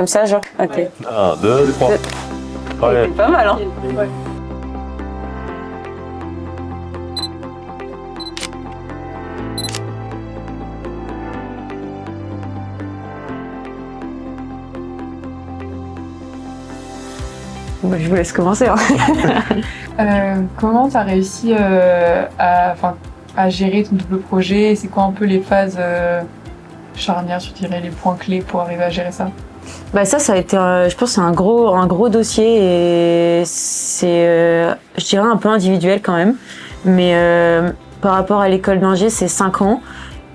Comme ça, genre. Ok. Ouais. 1, 2, 3. Ouais. C'est pas mal, hein. Ouais. Bah, je vous laisse commencer. Hein. Comment tu as réussi à gérer ton double projet? C'est quoi un peu les phases charnières, je dirais, les points clés pour arriver à gérer ça? Bah ça a été, je pense, c'est un gros dossier et c'est, je dirais, un peu individuel quand même. Mais par rapport à l'école d'ingé, c'est 5 ans.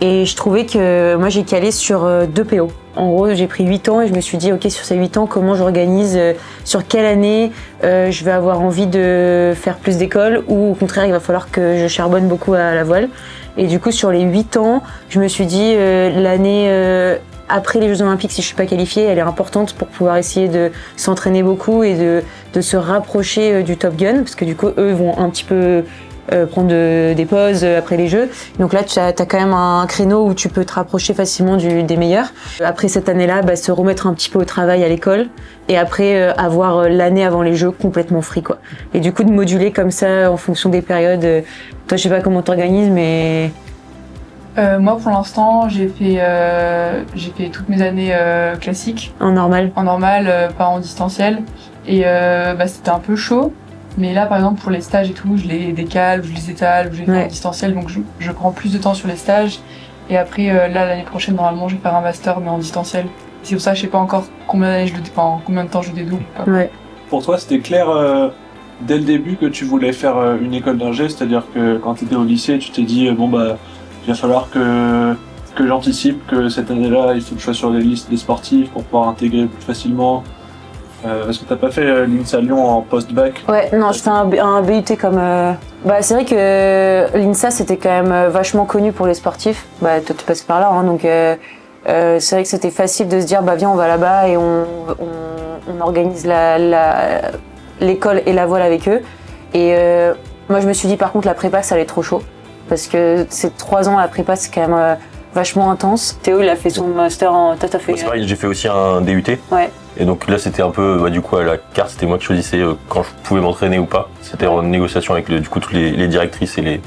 Et je trouvais que moi j'ai calé sur 2 PO. En gros, j'ai pris 8 ans et je me suis dit, ok, sur ces 8 ans, comment j'organise, sur quelle année je vais avoir envie de faire plus d'école ou au contraire, il va falloir que je charbonne beaucoup à la voile. Et du coup, sur les 8 ans, je me suis dit, l'année après les Jeux Olympiques, si je suis pas qualifiée, elle est importante pour pouvoir essayer de s'entraîner beaucoup et de se rapprocher du Top Gun, parce que du coup, eux vont un petit peu prendre des pauses après les Jeux. Donc là, tu as quand même un créneau où tu peux te rapprocher facilement des meilleurs. Après cette année-là, se remettre un petit peu au travail à l'école et après avoir l'année avant les Jeux complètement free, quoi. Et du coup, de moduler comme ça en fonction des périodes. Toi, je sais pas comment t'organises, mais... Moi, pour l'instant, j'ai fait toutes mes années classiques. En normal. En normal, pas en distanciel. Et c'était un peu chaud. Mais là, par exemple, pour les stages et tout, je les décale, je les étale, je les fais en distanciel. Donc, je prends plus de temps sur les stages. Et après, là, l'année prochaine, normalement, je vais faire un master, mais en distanciel. C'est pour ça que je sais pas encore combien de temps je dédouble. Ouais. Pour toi, c'était clair dès le début que tu voulais faire une école d'ingé, c'est-à-dire que quand tu étais au lycée, tu t'es dit, il va falloir que j'anticipe que cette année-là, il faut que je sois sur les listes des sportifs pour pouvoir intégrer plus facilement. Parce que t'as pas fait l'INSA Lyon en post-bac? Ouais, non, je fais un BUT comme... c'est vrai que l'INSA, c'était quand même vachement connu pour les sportifs. Toi, tu passes par là, hein, donc c'est vrai que c'était facile de se dire, viens, on va là-bas et on organise l'école et la voile avec eux. Et moi, je me suis dit, par contre, la prépa, ça allait être trop chaud. Parce que ces 3 ans, la prépa, c'est quand même vachement intense. Théo, il a fait son master en... Toi, t'as fait... C'est pareil, j'ai fait aussi un DUT. Ouais. Et donc là, c'était un peu, du coup, à la carte, c'était moi qui choisissais quand je pouvais m'entraîner ou pas. C'était en négociation avec, toutes les directrices et les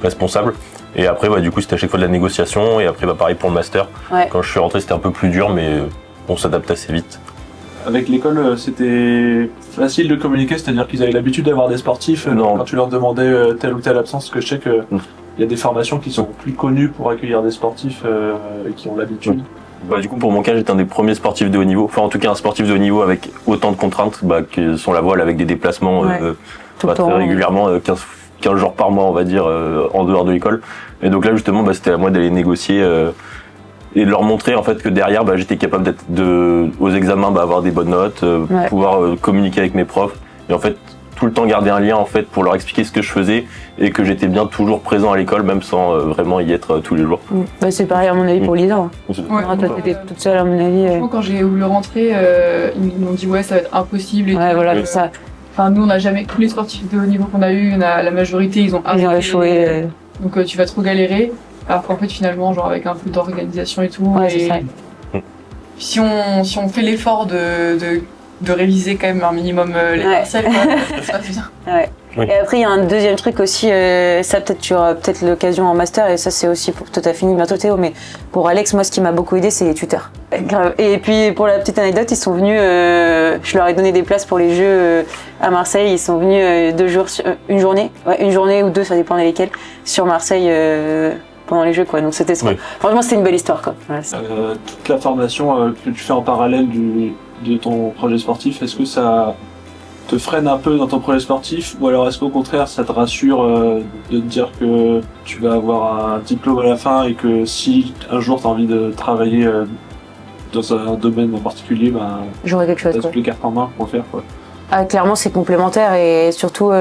responsables. Et après, du coup, c'était à chaque fois de la négociation. Et après, pareil pour le master. Ouais. Quand je suis rentré, c'était un peu plus dur, mais on s'adapte assez vite. Avec l'école, c'était facile de communiquer, c'est-à-dire qu'ils avaient l'habitude d'avoir des sportifs. Non. Quand tu leur demandais telle ou telle absence, parce que je sais qu'il y a des formations qui sont plus connues pour accueillir des sportifs et qui ont l'habitude. Du coup, pour mon cas, j'étais un des premiers sportifs de haut niveau. Enfin, en tout cas, un sportif de haut niveau avec autant de contraintes que sont la voile, avec des déplacements très régulièrement, 15 jours par mois, on va dire, en dehors de l'école. Et donc là, justement, c'était à moi d'aller négocier et de leur montrer en fait que derrière, j'étais capable d'être aux examens, avoir des bonnes notes, pouvoir communiquer avec mes profs. Et en fait, tout le temps garder un lien en fait pour leur expliquer ce que je faisais et que j'étais bien toujours présent à l'école même sans vraiment y être tous les jours. C'est pareil à mon avis pour Lisa. Toi t'étais toute seule à mon avis. Quand j'ai voulu rentrer, ils m'ont dit ça va être impossible. Voilà, ça. Enfin, nous on n'a jamais, tous les sportifs de haut niveau qu'on a eu, la majorité ils ont échoué. Donc tu vas trop galérer. Alors qu'en fait finalement avec un peu d'organisation et tout. C'est ça. Si on fait l'effort de réviser quand même un minimum les partiels, ça passe bien. Ouais. Oui. Et après, il y a un deuxième truc aussi, ça peut-être tu auras peut-être l'occasion en master, et ça c'est aussi pour toi, t'as fini bientôt Théo, mais pour Alex, moi ce qui m'a beaucoup aidé, c'est les tuteurs. Grave. Et puis pour la petite anecdote, ils sont venus, je leur ai donné des places pour les Jeux à Marseille, ils sont venus 2 jours, une journée ou 2, ça dépendait lesquels, sur Marseille pendant les Jeux, quoi. Donc c'était, franchement c'était une belle histoire, quoi. Voilà, toute la formation que tu fais en parallèle de ton projet sportif, est-ce que ça te freine un peu dans ton projet sportif, ou alors est-ce qu'au contraire ça te rassure de te dire que tu vas avoir un diplôme à la fin et que si un jour tu as envie de travailler dans un domaine en particulier, j'aurai quelque chose, t'as toutes les cartes en main pour le faire, quoi. Clairement c'est complémentaire et surtout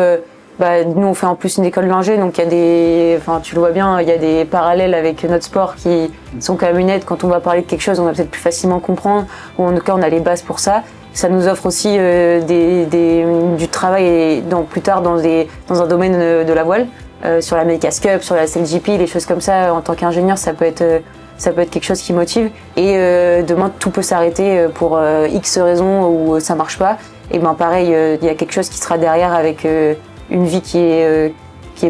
nous on fait en plus une école d'ingé, donc il y a des, tu le vois bien, il y a des parallèles avec notre sport qui sont quand même une aide. Quand on va parler de quelque chose, on va peut-être plus facilement comprendre, ou en tout cas on a les bases pour ça. Ça nous offre aussi du travail plus tard dans un domaine de la voile, sur la America's Cup, sur la SLGP, les choses comme ça. En tant qu'ingénieur, ça peut être ça peut être quelque chose qui motive. Et demain, tout peut s'arrêter pour X raisons où ça marche pas. Et ben pareil, il y a quelque chose qui sera derrière avec une vie qui est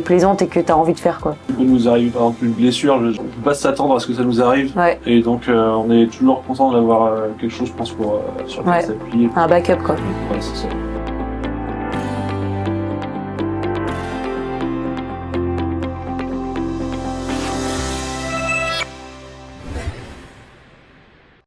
plaisante et que tu as envie de faire, quoi. Il peut nous arrive par exemple une blessure, on peut pas s'attendre à ce que ça nous arrive. Ouais. Et donc on est toujours content d'avoir quelque chose, je pense, pour sur lequel s'appuyer. Un backup, quoi. Ouais, c'est ça.